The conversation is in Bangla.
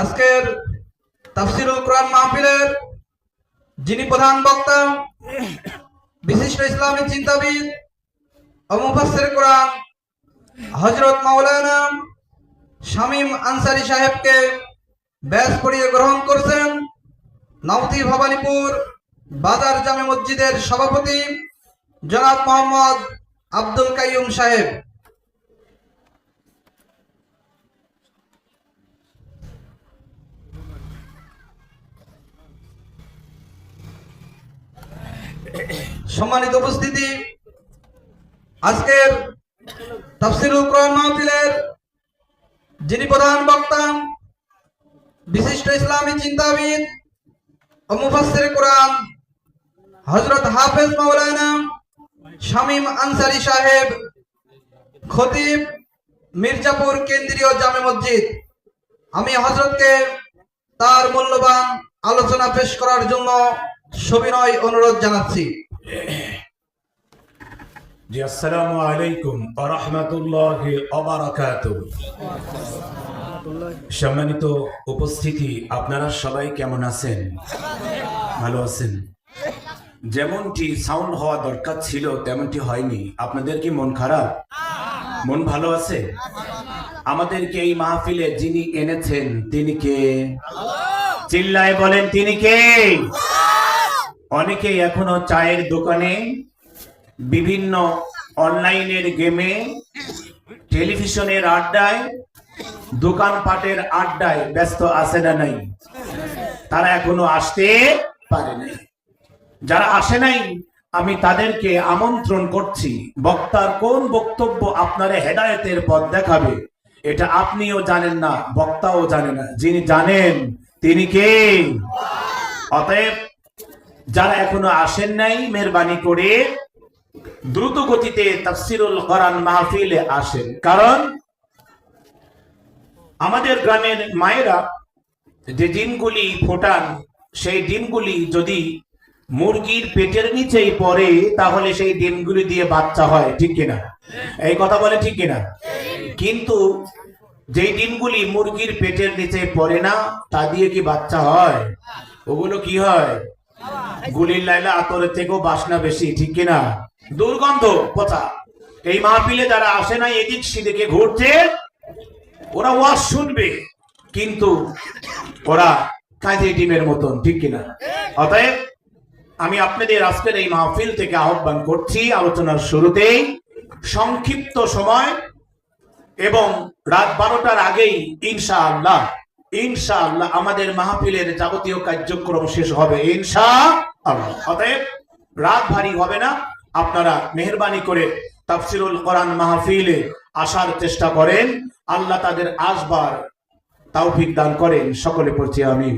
আজকের তাফসিরুল কোরআন মাহফিলের যিনি প্রধান বক্তা, বিশিষ্ট ইসলামী চিন্তাবিদ ও মুফাসসির কোরআন হযরত মাওলানা শামীম আনসারী সাহেবকে ব্যাস পড়িয়ে গ্রহণ করছেন নাউতি ভবানীপুর বাজার জামে মসজিদের সভাপতি জনাব মোহাম্মদ আব্দুল কাইয়ুম সাহেব। সম্মানিত উপস্থিতি, আজকের তাফসিরুল কোরআন মাহফিলের যিনি প্রধান বক্তা, বিশিষ্ট ইসলামী চিন্তাবিদ ও মুফাসসির কোরআন হযরত হাফেজ মাওলানা শামীম আনসারী সাহেব, খতিব মির্জাপুর কেন্দ্রীয় জামে মসজিদ, আমি হযরতকে তার মূল্যবান আলোচনা পেশ করার জন্য সবিনয় অনুরোধ জানাচ্ছি। জি, আসসালামু আলাইকুম ওয়া রাহমাতুল্লাহি ওয়া বারাকাতুহু। সম্মানিত উপস্থিতি, আপনারা সবাই কেমন আছেন? ভালো আছেন? যেমনটি সাউন্ড হওয়া দরকার ছিল তেমনটি হয়নি। আপনাদের কি মন খারাপ? মন ভালো আছে? আমাদেরকে এই মাহফিলে যিনি এনেছেন তিনি কে? চিল্লায় বলেন, তিনি কে? অনেকেই এখনো চায়ের দোকানে, বিভিন্ন অনলাইনের গেমে, টেলিভিশনের আড্ডায়, দোকানপাটের আড্ডায় ব্যস্ত আছে না নাই? তারা এখনো আসতে পারে নাই। যারা আসে নাই, আমি তাদেরকে আমন্ত্রণ করছি। বক্তার কোন বক্তব্য আপনারা হেদায়েতের পথ দেখাবে এটা আপনিও জানেন না, বক্তাও জানে না। যিনি জানেন তিনি কে? অতএব যারা এখনো আসেন নাই, মেহরবানি করে দ্রুত গতিতে তাফসিরুল কোরআন মাহফিলে আসেন। কারণ আমাদের গ্রামের মায়েরা যে ডিমগুলি ফোটান, সেই ডিমগুলি যদি মুরগির পেটের নিচেই পড়ে তাহলে সেই ডিমগুলি দিয়ে বাচ্চা হয়, ঠিক কিনা? এই কথা বলে ঠিক কিনা? কিন্তু যে ডিমগুলি মুরগির পেটের নিচে পড়ে না, তা দিয়ে কি বাচ্চা হয়? ওগুলো কি হয়? গুলির লাইলা আতরের থেকেও বাসনা বেশি, ঠিক কিনা? দুর্গন্ধ, পচা। এই মাহফিলে যারা আসে না, এদিক সেদিকে ঘুরছে, ওরা ওয়াজ শুনবে কিন্তু ওরা কাজে ডিমের মতন, ঠিক কিনা? অতএব আমি আপনাদের আজকের এই মাহফিল থেকে আহ্বান করছি, আলোচনার শুরুতেই সংক্ষিপ্ত সময় এবং রাত 12টার আগেই ইনশাআল্লাহ আমাদের মাহফিলের যাবতীয় কার্যক্রম শেষ হবে ইনশাআল্লাহ। অতএব রাত ভারী হবে না। আপনারা মেহেরবানি করে তাফসিরুল কোরআন মাহফিলে আসার চেষ্টা করেন। আল্লাহ তাদের আসবার তৌফিক দান করেন। সকলে পড়ছি আমিন।